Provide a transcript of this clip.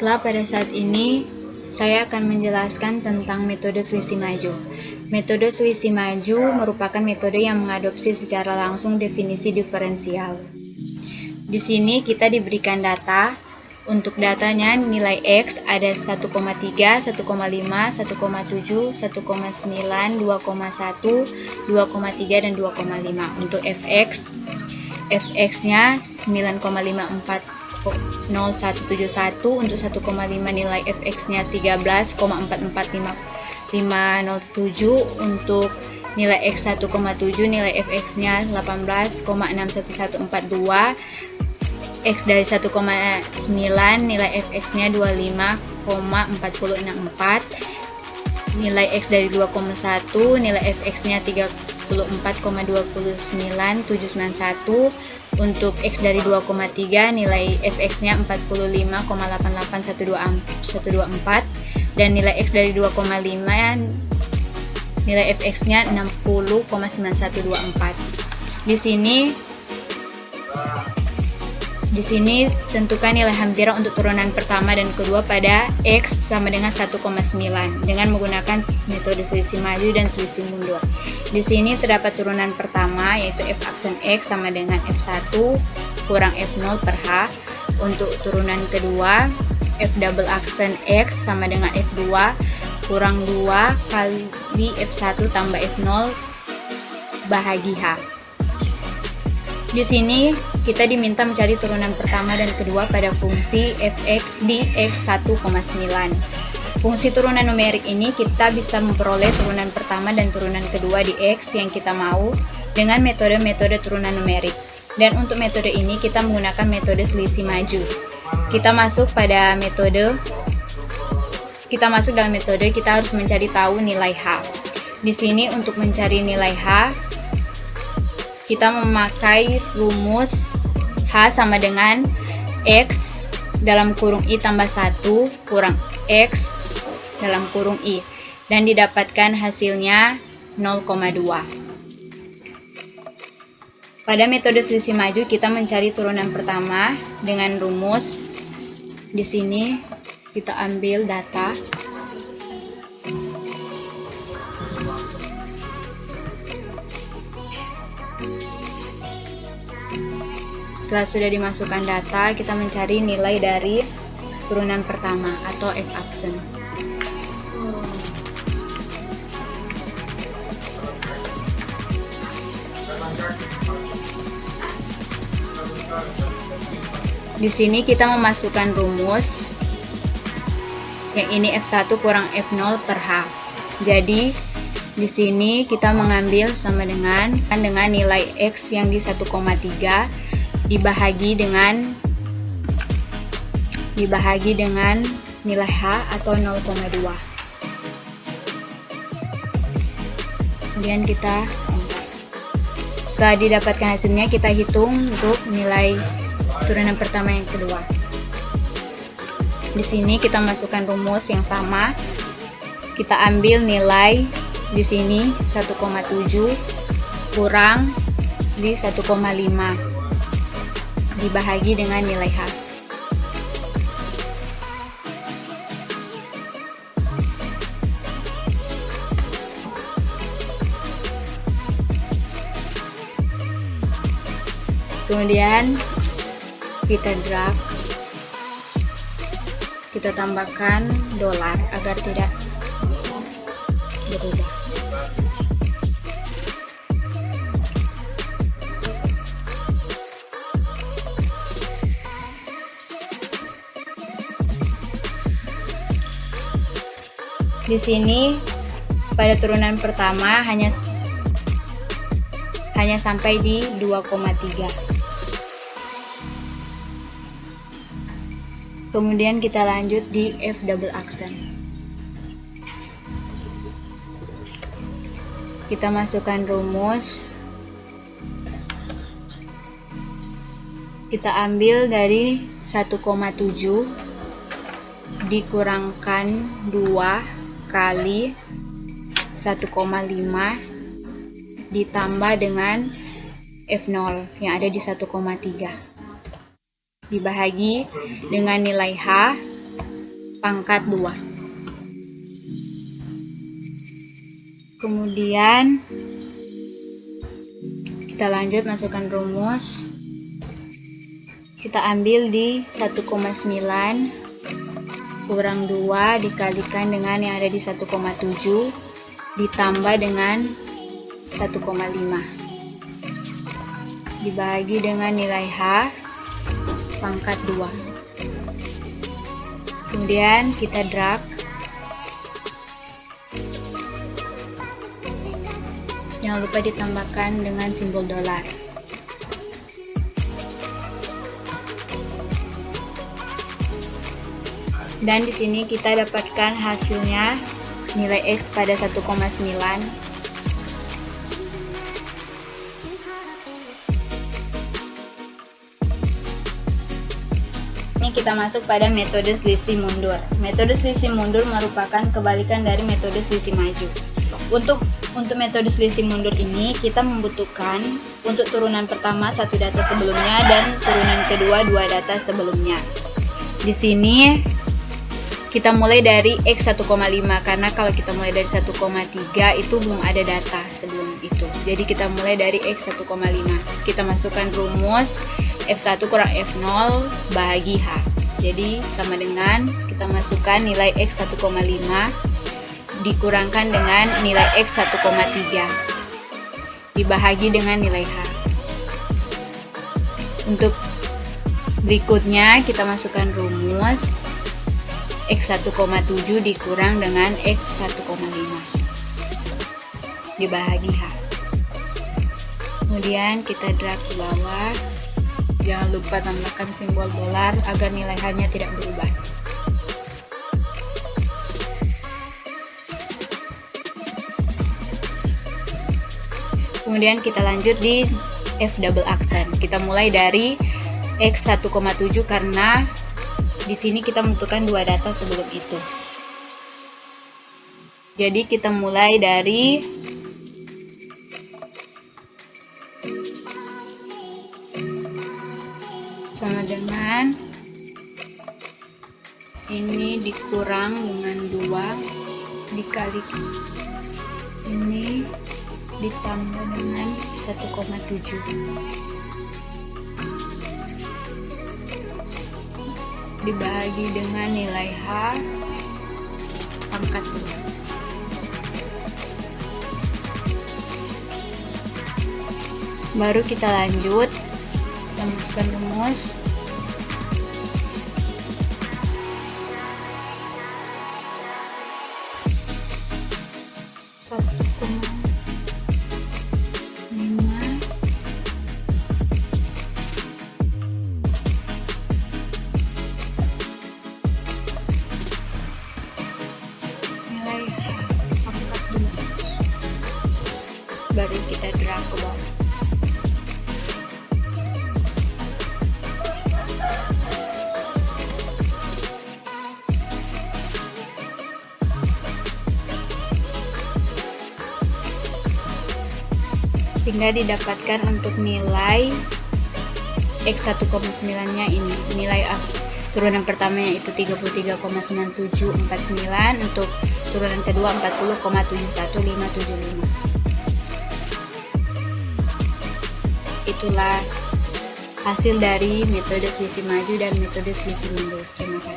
Baiklah, pada saat ini saya akan menjelaskan tentang metode selisih maju. Metode selisih maju merupakan metode yang mengadopsi secara langsung definisi diferensial. Di sini kita diberikan data. Untuk datanya nilai X ada 1,3, 1,5, 1,7, 1,9, 2,1, 2,3, dan 2,5. Untuk fx-nya 9,540,171. Untuk 1,5 nilai fx-nya 13,445,507. Untuk nilai x 1,7 nilai fx-nya 18,61142. X dari 1,9 nilai fx-nya 25,4064. Nilai X dari 2,1 nilai fx-nya 34,29,791. Untuk X dari 2,3 nilai fx-nya 45,881214. Dan nilai X dari 2,5 nilai fx-nya 60,9124. Di sini tentukan nilai hampira untuk turunan pertama dan kedua pada X sama dengan 1,9 dengan menggunakan metode selisih maju dan selisih mundur. Di sini terdapat turunan pertama yaitu F aksen X sama dengan F1 kurang F0 per H. Untuk turunan kedua F double aksen X sama dengan F2 kurang 2 kali F1 tambah F0 bahagi H. Di sini kita diminta mencari turunan pertama dan kedua pada fungsi fx di x 1,9. Fungsi turunan numerik ini kita bisa memperoleh turunan pertama dan turunan kedua di x yang kita mau dengan metode-metode turunan numerik. Dan untuk metode ini kita menggunakan metode selisih maju. Kita masuk dalam metode, kita harus mencari tahu nilai h. Di sini untuk mencari nilai h kita memakai rumus H sama dengan X dalam kurung I tambah 1 kurang X dalam kurung I, dan didapatkan hasilnya 0,2. Pada metode selisih maju kita mencari turunan pertama dengan rumus. Di sini kita ambil data. Setelah sudah dimasukkan data, kita mencari nilai dari turunan pertama atau F aksen. Di sini kita memasukkan rumus. Yang ini F1 kurang F0 per H. Jadi di sini kita mengambil sama dengan nilai X yang di 1,3 dibahagi dengan nilai H atau 0,2. Kemudian setelah didapatkan hasilnya, kita hitung untuk nilai turunan pertama yang kedua. Di sini kita masukkan rumus yang sama. Kita ambil nilai di sini 1,7 kurang di 1,5 dibahagi dengan nilai H. Kemudian kita drag, kita tambahkan dolar agar tidak berubah. Di sini pada turunan pertama hanya sampai di 2,3. Kemudian kita lanjut di F double aksen. Kita masukkan rumus. Kita ambil dari 1,7 dikurangkan 2 kali 1,5 ditambah dengan F0 yang ada di 1,3 dibahagi dengan nilai H pangkat 2. Kemudian kita lanjut masukkan rumus. Kita ambil di 1,9 kurang 2 dikalikan dengan yang ada di 1,7 ditambah dengan 1,5 dibagi dengan nilai H pangkat 2. Kemudian kita drag. Jangan lupa ditambahkan dengan simbol dolar. Dan di sini kita dapatkan hasilnya nilai X pada 1,9. Ini kita masuk pada metode selisih mundur. Metode selisih mundur merupakan kebalikan dari metode selisih maju. Untuk metode selisih mundur ini kita membutuhkan untuk turunan pertama 1 data sebelumnya dan turunan kedua 2 data sebelumnya. Di sini kita mulai dari X 1,5 karena kalau kita mulai dari 1,3 itu belum ada data sebelum itu. Jadi kita mulai dari X 1,5. Kita masukkan rumus F1 kurang F0 bahagi H. Jadi sama dengan kita masukkan nilai X 1,5 dikurangkan dengan nilai X 1,3 dibahagi dengan nilai H. Untuk berikutnya kita masukkan rumus X 1,7 dikurang dengan X 1,5 dibahagi H. Kemudian kita drag ke bawah. Jangan lupa tambahkan simbol dolar agar nilai H-nya tidak berubah. Kemudian kita lanjut di F double aksen. Kita mulai dari X 1,7 karena di sini kita membutuhkan 2 data sebelum itu. Jadi kita mulai dari sama dengan ini dikurang dengan 2 dikali ini ditambah dengan 1,7 dibagi dengan nilai H pangkat 2. Baru kita lanjut masukkan rumus. Baru kita drag ke bawah. Sehingga didapatkan untuk nilai X 1,9 nya ini. Nilai turunan pertamanya itu 33,9749, untuk turunan kedua 40,71575. Itulah hasil dari metode selisih maju dan metode selisih mundur. Terima kasih.